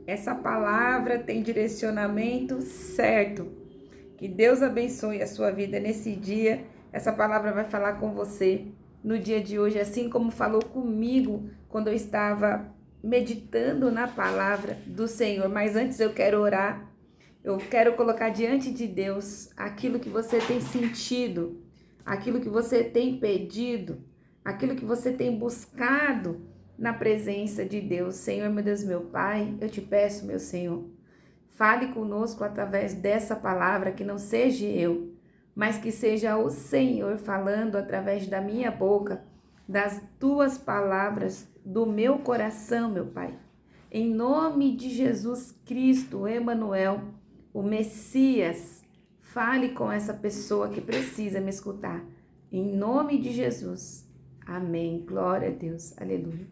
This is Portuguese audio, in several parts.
essa palavra tem direcionamento certo. Que Deus abençoe a sua vida nesse dia. Essa palavra vai falar com você no dia de hoje, assim como falou comigo quando eu estava meditando na palavra do Senhor. Mas antes eu quero orar. Eu quero colocar diante de Deus aquilo que você tem sentido, aquilo que você tem pedido, aquilo que você tem buscado na presença de Deus. Senhor, meu Deus, meu Pai, eu te peço, meu Senhor, fale conosco através dessa palavra, que não seja eu, mas que seja o Senhor falando através da minha boca, das tuas palavras, do meu coração, meu Pai. Em nome de Jesus Cristo, Emanuel, o Messias, fale com essa pessoa que precisa me escutar. Em nome de Jesus. Amém. Glória a Deus. Aleluia.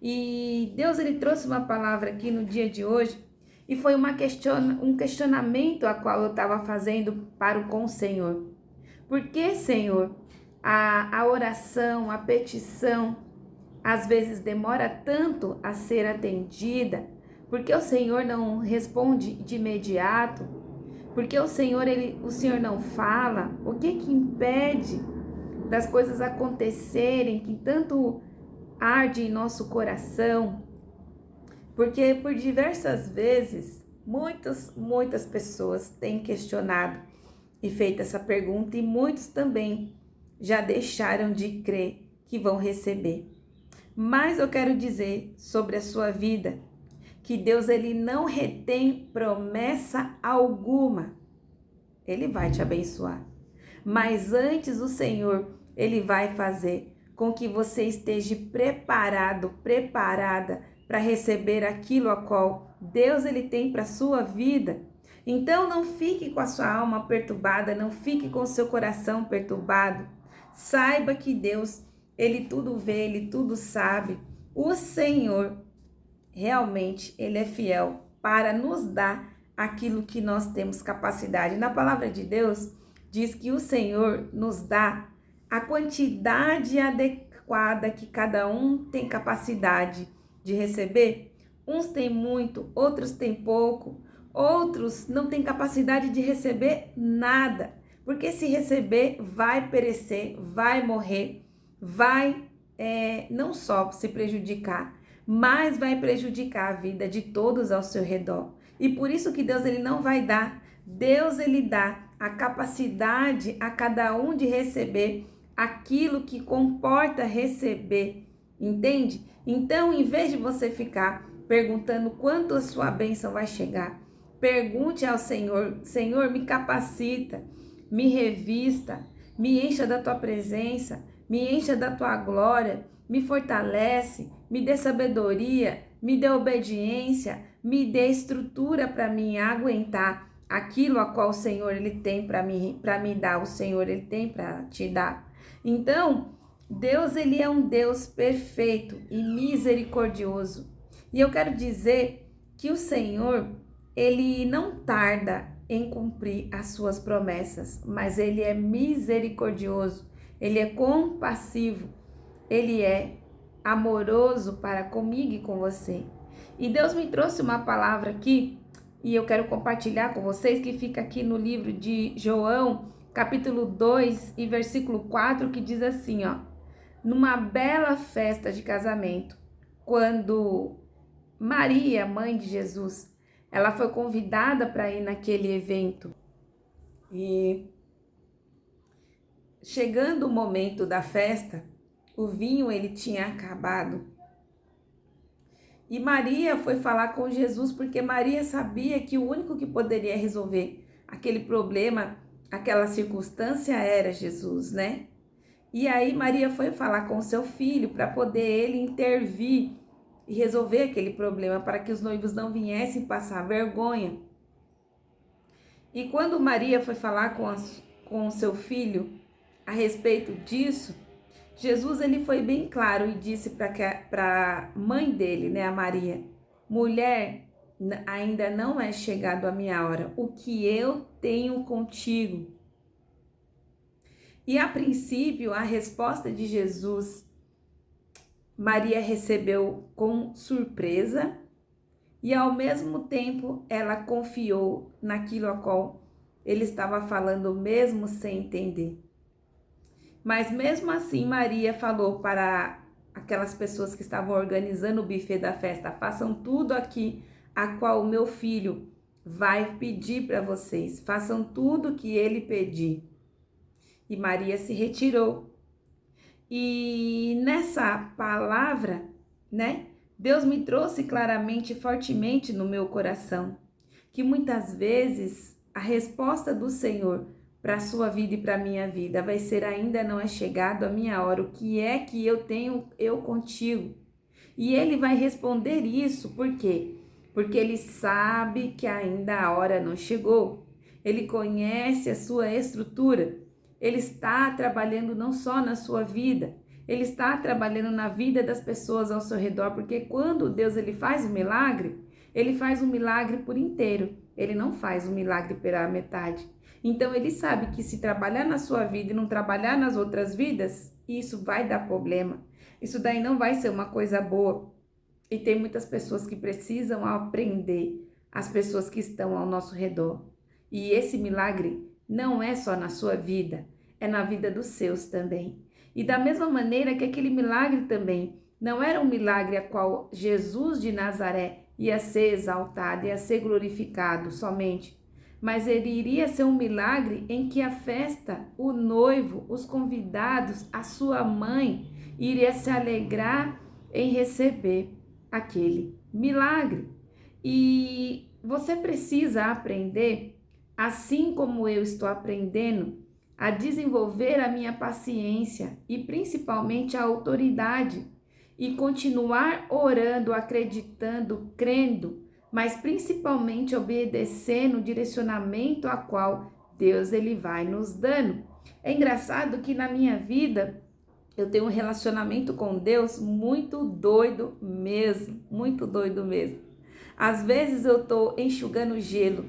E Deus, ele trouxe uma palavra aqui no dia de hoje e foi um questionamento a qual eu estava fazendo com o Senhor. Por que, Senhor, a oração, a petição, às vezes demora tanto a ser atendida? Porque o Senhor não responde de imediato? Porque o Senhor não fala? O que impede das coisas acontecerem que tanto arde em nosso coração? Porque por diversas vezes, muitas pessoas têm questionado e feito essa pergunta, e muitos também já deixaram de crer que vão receber. Mas eu quero dizer sobre a sua vida que Deus, ele não retém promessa alguma. Ele vai te abençoar. Mas antes o Senhor, ele vai fazer com que você esteja preparada para receber aquilo a qual Deus, ele tem para a sua vida. Então não fique com a sua alma perturbada, não fique com o seu coração perturbado. Saiba que Deus, ele tudo vê, ele tudo sabe. O Senhor, realmente, ele é fiel para nos dar aquilo que nós temos capacidade. Na palavra de Deus, diz que o Senhor nos dá a quantidade adequada que cada um tem capacidade de receber. Uns têm muito, outros têm pouco, outros não têm capacidade de receber nada. Porque se receber, vai perecer, vai morrer, vai não só se prejudicar, mas vai prejudicar a vida de todos ao seu redor. E por isso que Deus, ele não vai dar. Deus, ele dá a capacidade a cada um de receber aquilo que comporta receber, entende? Então, em vez de você ficar perguntando quanto a sua bênção vai chegar, pergunte ao Senhor: Senhor, me capacita, me revista, me encha da tua presença, me encha da tua glória, me fortalece, me dê sabedoria, me dê obediência, me dê estrutura para mim aguentar aquilo a qual o Senhor, ele tem para me dar, o Senhor, ele tem para te dar. Então, Deus, ele é um Deus perfeito e misericordioso. E eu quero dizer que o Senhor, ele não tarda em cumprir as suas promessas, mas ele é misericordioso, ele é compassivo, ele é amoroso para comigo e com você. E Deus me trouxe uma palavra aqui e eu quero compartilhar com vocês, que fica aqui no livro de João, capítulo 2 e versículo 4, que diz assim, ó: numa bela festa de casamento, quando Maria, mãe de Jesus, ela foi convidada para ir naquele evento. E chegando o momento da festa, o vinho, ele tinha acabado. E Maria foi falar com Jesus, porque Maria sabia que o único que poderia resolver aquele problema, aquela circunstância, era Jesus, né? E aí Maria foi falar com seu filho para poder ele intervir e resolver aquele problema, para que os noivos não viessem passar vergonha. E quando Maria foi falar com seu filho a respeito disso, Jesus, ele foi bem claro e disse para a mãe dele, né, a Maria: mulher, ainda não é chegado a minha hora, o que eu tenho contigo? E a princípio, a resposta de Jesus, Maria recebeu com surpresa e ao mesmo tempo ela confiou naquilo a qual ele estava falando, mesmo sem entender. Mas mesmo assim, Maria falou para aquelas pessoas que estavam organizando o buffet da festa: façam tudo aqui a qual o meu filho vai pedir para vocês, façam tudo que ele pedir. E Maria se retirou. E nessa palavra, né, Deus me trouxe claramente, fortemente no meu coração, que muitas vezes a resposta do Senhor para a sua vida e para a minha vida vai ser: ainda não é chegado a minha hora, o que é que eu tenho eu contigo? E ele vai responder isso, por quê? Porque ele sabe que ainda a hora não chegou. Ele conhece a sua estrutura. Ele está trabalhando não só na sua vida, ele está trabalhando na vida das pessoas ao seu redor, porque quando Deus ele faz um milagre, ele faz um milagre por inteiro. Ele não faz um milagre pela metade. Então ele sabe que se trabalhar na sua vida e não trabalhar nas outras vidas, isso vai dar problema. Isso daí não vai ser uma coisa boa. E tem muitas pessoas que precisam aprender, as pessoas que estão ao nosso redor. E esse milagre não é só na sua vida, é na vida dos seus também. E da mesma maneira que aquele milagre também não era um milagre a qual Jesus de Nazaré ia ser exaltado, ia ser glorificado somente, mas ele iria ser um milagre em que a festa, o noivo, os convidados, a sua mãe, iria se alegrar em receber aquele milagre. E você precisa aprender, assim como eu estou aprendendo, a desenvolver a minha paciência e principalmente a autoridade e continuar orando, acreditando, crendo, mas principalmente obedecendo o direcionamento a qual Deus ele vai nos dando. É engraçado que na minha vida eu tenho um relacionamento com Deus muito doido mesmo, muito doido mesmo. Às vezes eu tô enxugando gelo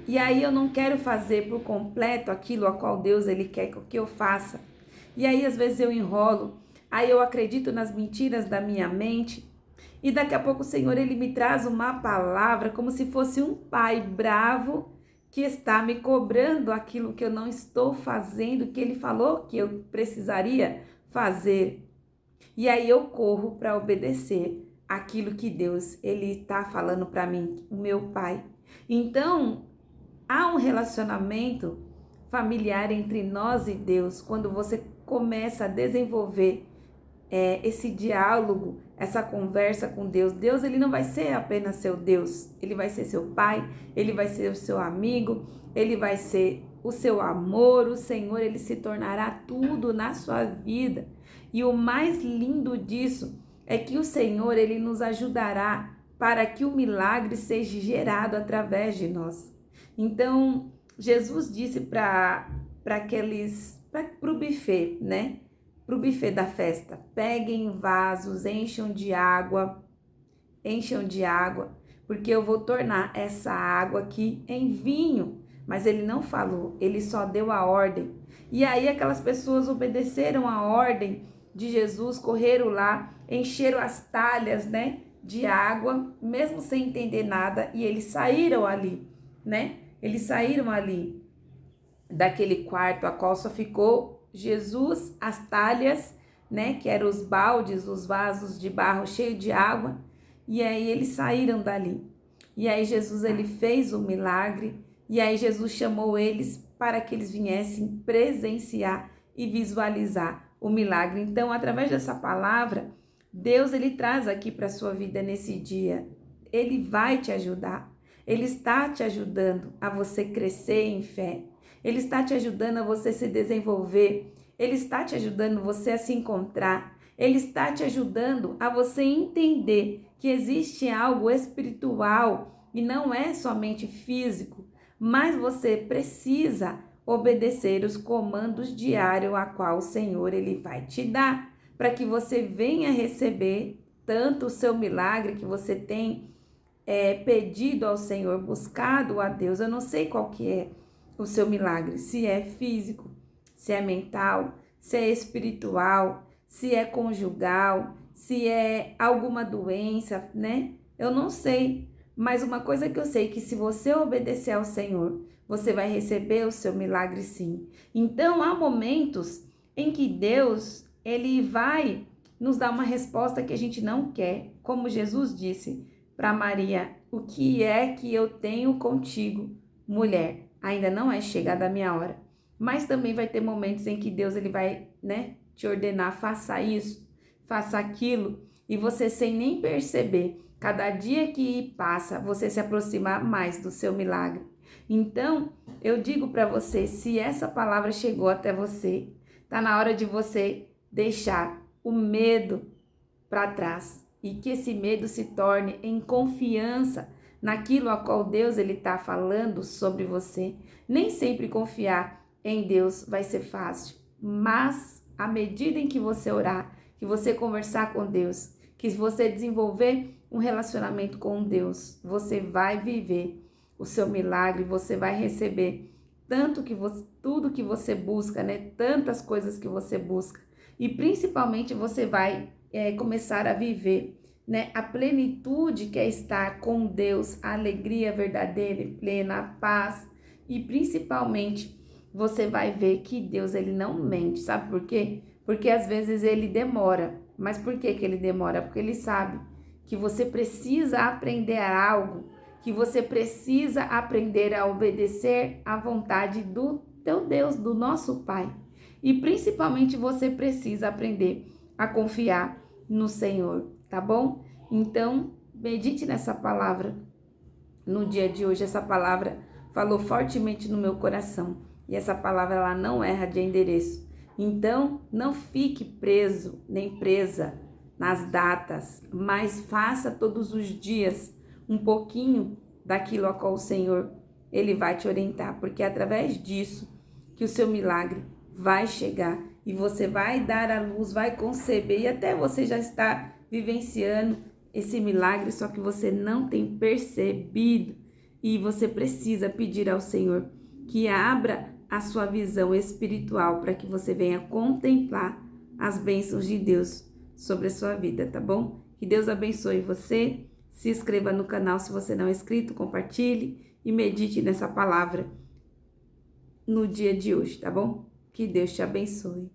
e aí eu não quero fazer por completo aquilo a qual Deus ele quer que eu faça. E aí às vezes eu enrolo, aí eu acredito nas mentiras da minha mente e daqui a pouco o Senhor ele me traz uma palavra como se fosse um pai bravo que está me cobrando aquilo que eu não estou fazendo, que ele falou que eu precisaria fazer. E aí eu corro para obedecer aquilo que Deus ele está falando para mim, o meu pai. Então, há um relacionamento familiar entre nós e Deus quando você começa a desenvolver esse diálogo, essa conversa com Deus. Deus ele não vai ser apenas seu Deus, ele vai ser seu pai, ele vai ser o seu amigo, ele vai ser o seu amor. O Senhor ele se tornará tudo na sua vida. E o mais lindo disso é que o Senhor ele nos ajudará para que o milagre seja gerado através de nós. Então, Jesus disse para o buffet, né? Para o buffet da festa: peguem vasos, encham de água, porque eu vou tornar essa água aqui em vinho. Mas ele não falou, ele só deu a ordem. E aí aquelas pessoas obedeceram a ordem de Jesus, correram lá, encheram as talhas, né, de água, mesmo sem entender nada, e eles saíram ali, né? Eles saíram ali daquele quarto a qual só ficou Jesus, as talhas, né, que eram os baldes, os vasos de barro cheio de água, e aí eles saíram dali. E aí Jesus ele fez o milagre, e aí Jesus chamou eles para que eles viessem presenciar e visualizar o milagre. Então, através dessa palavra, Deus ele traz aqui para a sua vida nesse dia. Ele vai te ajudar. Ele está te ajudando a você crescer em fé. Ele está te ajudando a você se desenvolver. Ele está te ajudando você a se encontrar. Ele está te ajudando a você entender que existe algo espiritual e não é somente físico, mas você precisa obedecer os comandos diários a qual o Senhor ele vai te dar, para que você venha receber tanto o seu milagre que você tem pedido ao Senhor, buscado a Deus. Eu não sei qual que é o seu milagre, se é físico, se é mental, se é espiritual, se é conjugal, se é alguma doença, né? Eu não sei, Mas uma coisa que eu sei que se você obedecer ao Senhor, você vai receber o seu milagre sim. Então há momentos em que Deus, ele vai nos dar uma resposta que a gente não quer. Como Jesus disse para Maria: o que é que eu tenho contigo, mulher? Ainda não é chegada a minha hora. Mas também vai ter momentos em que Deus ele vai, te ordenar: faça isso, faça aquilo, e você sem nem perceber, cada dia que passa, você se aproxima mais do seu milagre. Então, eu digo para você, se essa palavra chegou até você, tá na hora de você deixar o medo para trás e que esse medo se torne em confiança naquilo a qual Deus ele está falando sobre você. Nem sempre confiar em Deus vai ser fácil, mas à medida em que você orar, que você conversar com Deus, que você desenvolver um relacionamento com Deus, você vai viver o seu milagre, você vai receber tudo que você busca, Tantas coisas que você busca. E principalmente você vai começar a viver, a plenitude que é estar com Deus, a alegria verdadeira e plena, a paz. E principalmente você vai ver que Deus ele não mente, sabe por quê? Porque às vezes ele demora. Mas por que ele demora? Porque ele sabe que você precisa aprender algo, que você precisa aprender a obedecer à vontade do teu Deus, do nosso Pai. E principalmente você precisa aprender a confiar no Senhor, tá bom? Então, medite nessa palavra no dia de hoje. Essa palavra falou fortemente no meu coração. E essa palavra ela não erra de endereço. Então, não fique preso nem presa nas datas, mas faça todos os dias um pouquinho daquilo a qual o Senhor ele vai te orientar, porque é através disso que o seu milagre vai chegar e você vai dar à luz, vai conceber e até você já está vivenciando esse milagre, só que você não tem percebido. E você precisa pedir ao Senhor que abra a sua visão espiritual para que você venha contemplar as bênçãos de Deus sobre a sua vida, tá bom? Que Deus abençoe você. Se inscreva no canal se você não é inscrito, compartilhe e medite nessa palavra no dia de hoje, tá bom? Que Deus te abençoe.